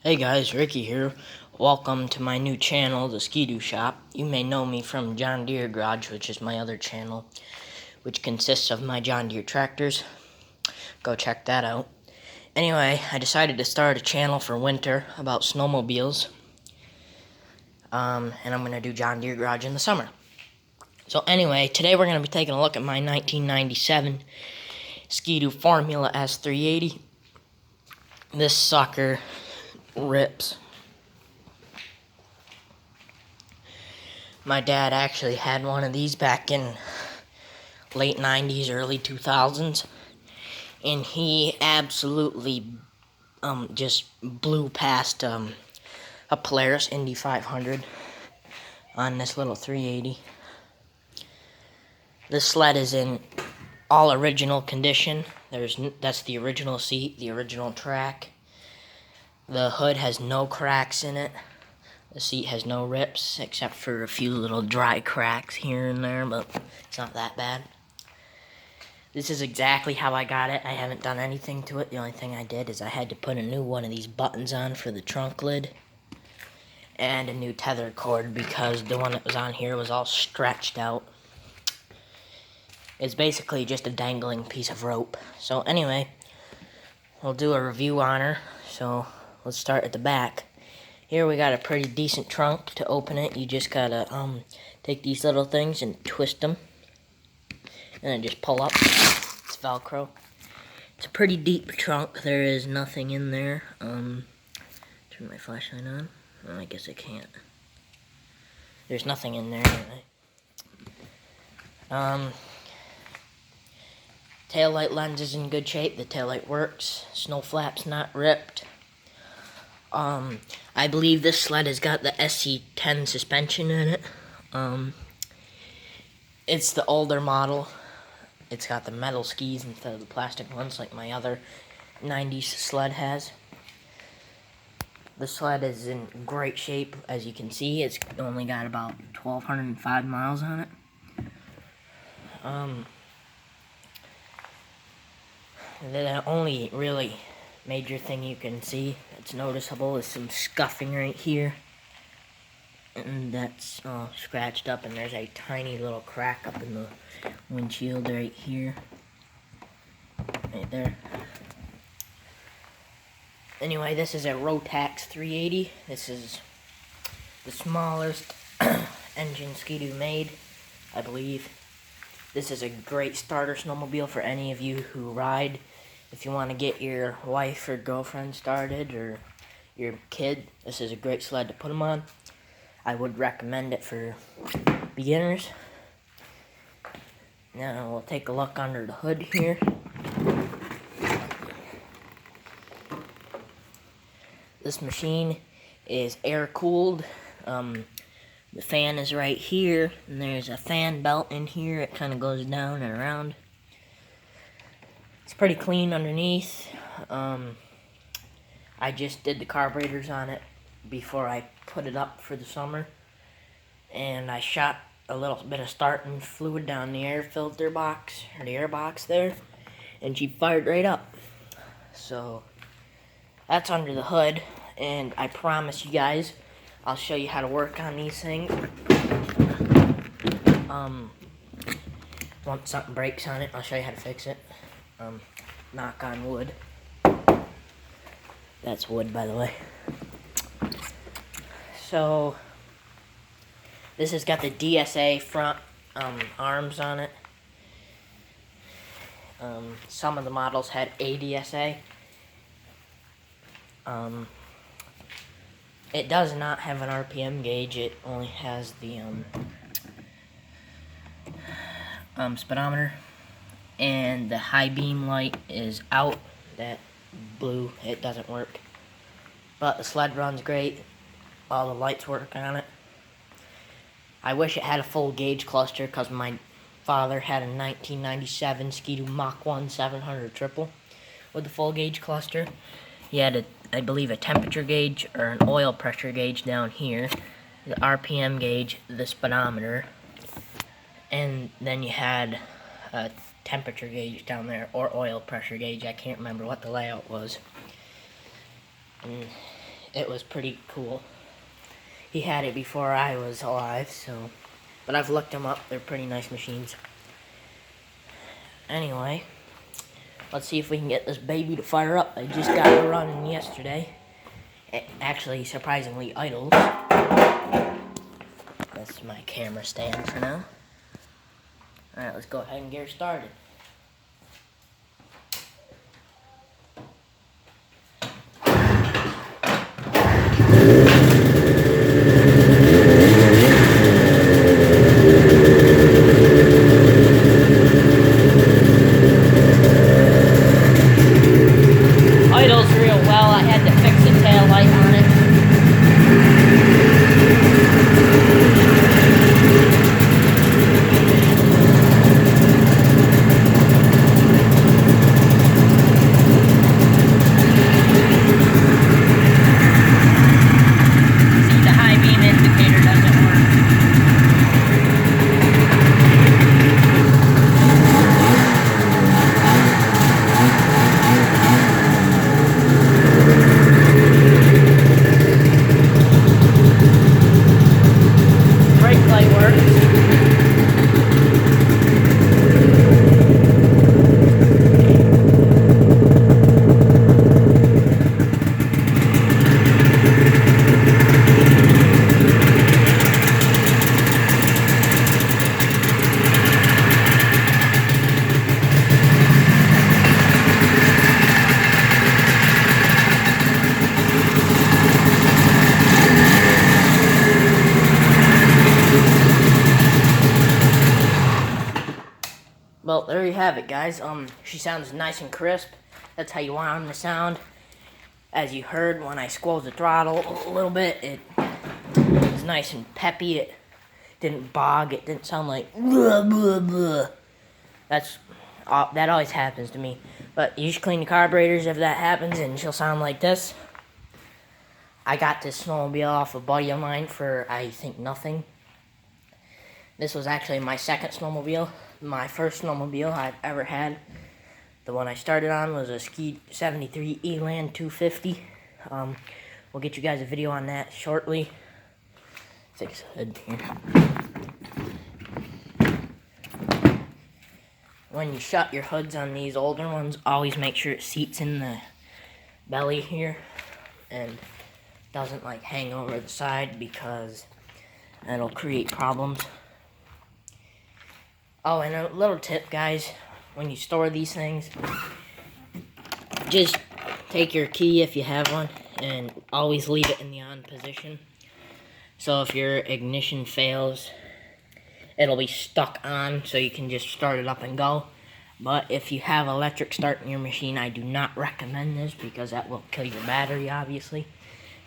Hey guys, Ricky here. Welcome to my new channel, the Skidoo Shop. You may know me from John Deere Garage, which is my other channel, which consists of my John Deere tractors. Go check that out. Anyway, I decided to start a channel for winter about snowmobiles. And I'm going to do John Deere Garage in the summer. So anyway, today we're going to be taking a look at my 1997 Skidoo Formula S380. This sucker rips. My dad actually had one of these back in late 90s, early 2000s, and he absolutely just blew past a Polaris Indy 500 on this little 380. This sled is in all original condition. That's the original seat, the original track. The hood has no cracks in it. The seat has no rips, except for a few little dry cracks here and there, but it's not that bad. This is exactly how I got it. I haven't done anything to it. The only thing I did is I had to put a new one of these buttons on for the trunk lid, and a new tether cord because the one that was on here was all stretched out. It's basically just a dangling piece of rope. So anyway, we'll do a review on her. So let's start at the back. Here we got a pretty decent trunk. To open it, you just gotta take these little things and twist them, and then just pull up. It's Velcro. It's a pretty deep trunk. There is nothing in there. Turn my flashlight on. Oh, I guess I can't. There's nothing in there anyway. Taillight lens is in good shape. The taillight works. Snow flap's not ripped. I believe this sled has got the SC10 suspension in it. It's the older model. It's got the metal skis instead of the plastic ones like my other 90s sled has. The sled is in great shape. As you can see, it's only got about 1,205 miles on it. The only really major thing you can see that's noticeable is some scuffing right here. And that's all scratched up, and there's a tiny little crack up in the windshield right here. Right there. Anyway, this is a Rotax 380. This is the smallest engine Skidoo made, I believe. This is a great starter snowmobile for any of you who ride. If you want to get your wife or girlfriend started, or your kid, this is a great sled to put them on. I would recommend it for beginners. Now we'll take a look under the hood here. This machine is air-cooled. The fan is right here, and there's a fan belt in here. It kind of goes down and around. It's pretty clean underneath. I just did the carburetors on it before I put it up for the summer, and I shot a little bit of starting fluid down the air filter box, or the air box there, and she fired right up. So that's under the hood, and I promise you guys I'll show you how to work on these things. Once something breaks on it, I'll show you how to fix it. Knock on wood. That's wood, by the way. So this has got the DSA front arms on it. Some of the models had ADSA. It does not have an RPM gauge. It only has the speedometer, and the high beam light is out. That blue, it doesn't work. But the sled runs great. All the lights work on it. I wish it had a full gauge cluster, because my father had a 1997 Skidoo Mach 1 700 triple with the full gauge cluster. He had I believe a temperature gauge or an oil pressure gauge down here, the RPM gauge, the speedometer, and then you had a temperature gauge down there, or oil pressure gauge. I can't remember what the layout was. And it was pretty cool. He had it before I was alive, so... But I've looked them up. They're pretty nice machines. Anyway, let's see if we can get this baby to fire up. I just got it running yesterday. It actually, surprisingly idles. That's my camera stand for now. Alright, let's go ahead and get her started. Idles real well. I had to fix the tail light on it. See, the high beam indicator doesn't work. Brake light works. Well, there you have it, guys. She sounds nice and crisp. That's how you want them to sound. As you heard, when I squeezed the throttle a little bit, it was nice and peppy. It didn't bog. It didn't sound like blah, blah, blah. That always happens to me. But you should clean the carburetors if that happens, and she'll sound like this. I got this snowmobile off a buddy of mine for, I think, nothing. This was actually my second snowmobile. My first snowmobile I've ever had. The one I started on was a Skidoo 73 Eland 250. We'll get you guys a video on that shortly. Fix the hood here. When you shut your hoods on these older ones, always make sure it seats in the belly here and doesn't like hang over the side, because that'll create problems. Oh, and a little tip, guys, when you store these things, just take your key if you have one and always leave it in the on position. So if your ignition fails, it'll be stuck on, so you can just start it up and go. But if you have electric start in your machine, I do not recommend this, because that will kill your battery, obviously.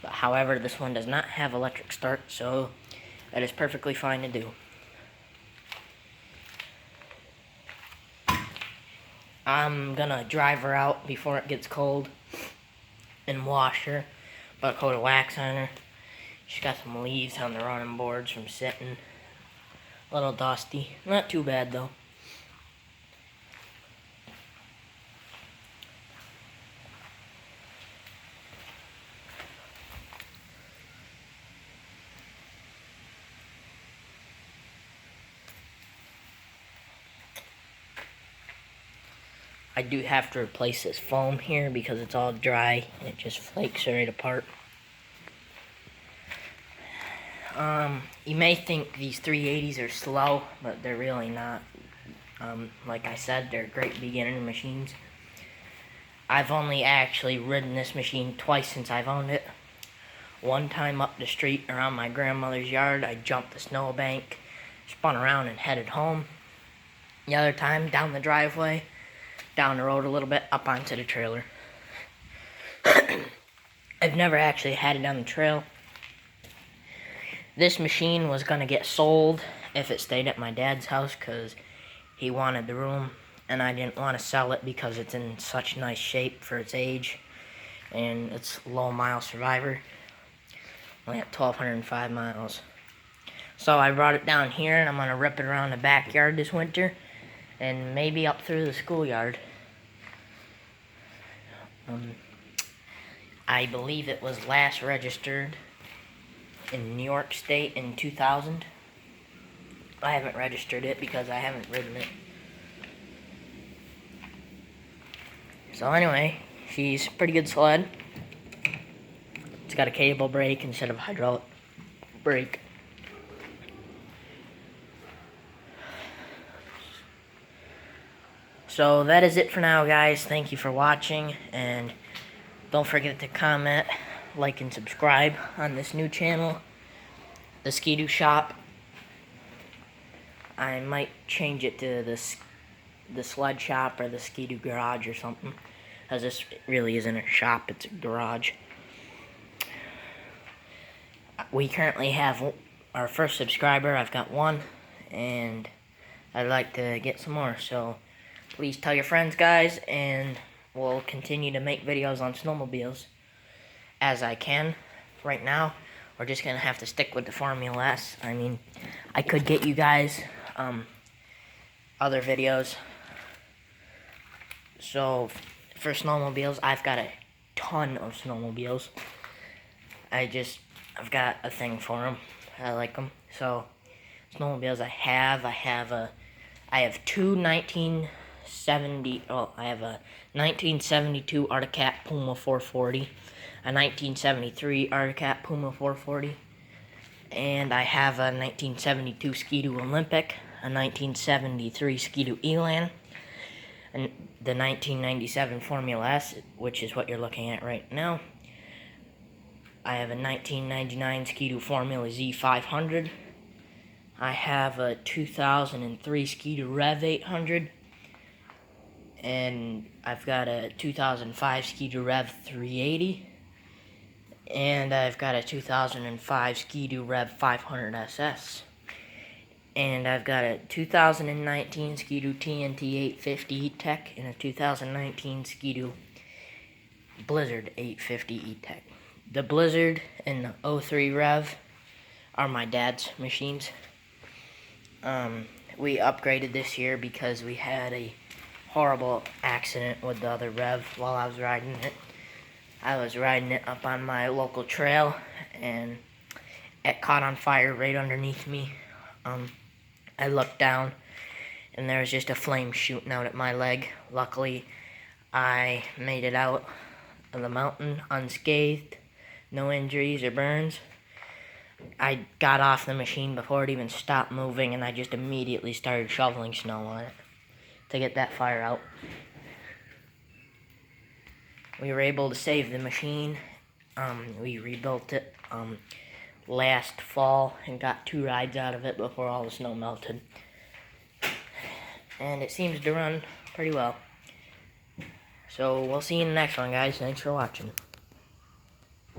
But however, this one does not have electric start, so that is perfectly fine to do. I'm gonna drive her out before it gets cold and wash her. Put a coat of wax on her. She's got some leaves on the running boards from sitting. A little dusty. Not too bad though. I do have to replace this foam here because it's all dry and it just flakes right apart. You may think these 380s are slow, but they're really not. Like I said, they're great beginner machines. I've only actually ridden this machine twice since I've owned it. One time up the street around my grandmother's yard, I jumped the snowbank, spun around and headed home. The other time, down the driveway, down the road a little bit, up onto the trailer. I've never actually had it on the trail. This machine was going to get sold if it stayed at my dad's house, because he wanted the room, and I didn't want to sell it because it's in such nice shape for its age, and it's low mile survivor. Only at 1,205 miles. So I brought it down here, and I'm going to rip it around the backyard this winter, and maybe up through the schoolyard. I believe it was last registered in New York State in 2000. I haven't registered it because I haven't ridden it. So anyway, she's a pretty good sled. It's got a cable brake instead of hydraulic brake. So that is it for now, guys. Thank you for watching, and don't forget to comment, like, and subscribe on this new channel, the Skidoo Shop. I might change it to the Sled Shop or the Skidoo Garage or something, because this really isn't a shop, it's a garage. We currently have our first subscriber. I've got one, and I'd like to get some more, so please tell your friends, guys, and we'll continue to make videos on snowmobiles as I can. Right now, we're just going to have to stick with the Formula S. I mean, I could get you guys other videos. So, for snowmobiles, I've got a ton of snowmobiles. I've got a thing for them. I like them. So, snowmobiles I have two 1970, I have a 1972 Arctic Cat Puma 440, a 1973 Arctic Cat Puma 440, and I have a 1972 Skidoo Olympic, a 1973 Skidoo Elan, and the 1997 Formula S, which is what you're looking at right now. I have a 1999 Skidoo Formula Z 500. I have a 2003 Skidoo Rev 800, and I've got a 2005 Skidoo Rev 380, and I've got a 2005 Skidoo Rev 500 SS, and I've got a 2019 Skidoo TNT 850 E-Tech, and a 2019 Skidoo Blizzard 850 E-Tech. The Blizzard and the 03 Rev are my dad's machines. We upgraded this year because we had a horrible accident with the other Rev while I was riding it. I was riding it up on my local trail, and it caught on fire right underneath me. I looked down, and there was just a flame shooting out at my leg. Luckily, I made it out of the mountain unscathed, no injuries or burns. I got off the machine before it even stopped moving, and I just immediately started shoveling snow on it to get that fire out. We were able to save the machine. We rebuilt it last fall and got 2 rides out of it before all the snow melted. And it seems to run pretty well. So we'll see you in the next one, guys. Thanks for watching.